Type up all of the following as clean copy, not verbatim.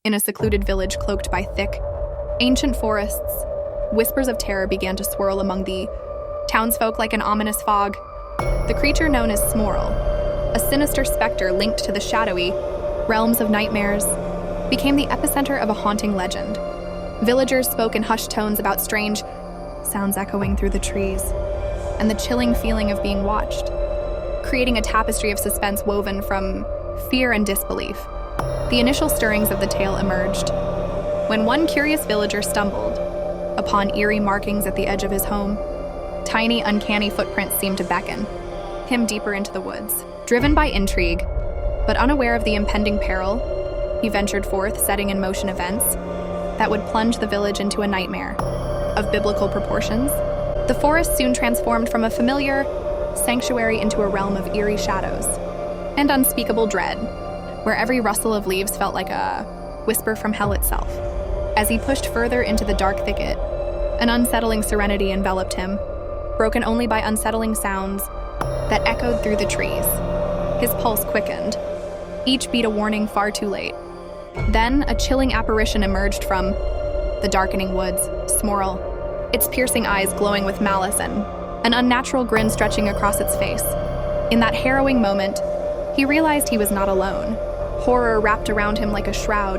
In a secluded village cloaked by thick, ancient forests, whispers of terror began to swirl among the townsfolk like an ominous fog. The creature known as Smorl, a sinister specter linked to the shadowy realms of nightmares, became the epicenter of a haunting legend. Villagers spoke in hushed tones about strange sounds echoing through the trees, and the chilling feeling of being watched, creating a tapestry of suspense woven from fear and disbelief. The initial stirrings of the tale emerged when one curious villager stumbled upon eerie markings at the edge of his home. Tiny, uncanny footprints seemed to beckon him deeper into the woods. Driven by intrigue, but unaware of the impending peril, he ventured forth, setting in motion events that would plunge the village into a nightmare of biblical proportions. The forest soon transformed from a familiar sanctuary into a realm of eerie shadows and unspeakable dread, where every rustle of leaves felt like a whisper from hell itself. As he pushed further into the dark thicket, an unsettling serenity enveloped him, broken only by unsettling sounds that echoed through the trees. His pulse quickened, each beat a warning far too late. Then a chilling apparition emerged from the darkening woods, Smorl, its piercing eyes glowing with malice and an unnatural grin stretching across its face. In that harrowing moment, he realized he was not alone. Horror wrapped around him like a shroud,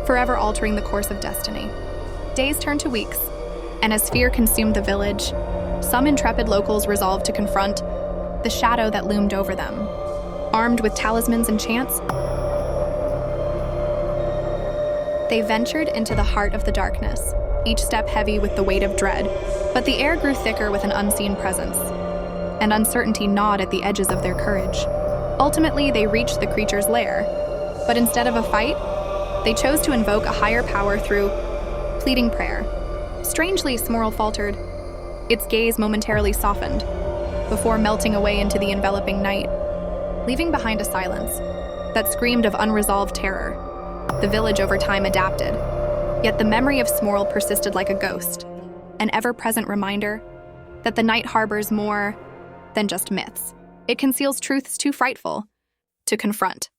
forever altering the course of destiny. Days turned to weeks, and as fear consumed the village, some intrepid locals resolved to confront the shadow that loomed over them. Armed with talismans and chants, they ventured into the heart of the darkness, each step heavy with the weight of dread. But the air grew thicker with an unseen presence, and uncertainty gnawed at the edges of their courage. Ultimately, they reached the creature's lair, but instead of a fight, they chose to invoke a higher power through pleading prayer. Strangely, Smorl faltered. Its gaze momentarily softened, before melting away into the enveloping night, leaving behind a silence that screamed of unresolved terror. The village over time adapted, yet the memory of Smorl persisted like a ghost, an ever-present reminder that the night harbors more than just myths. It conceals truths too frightful to confront.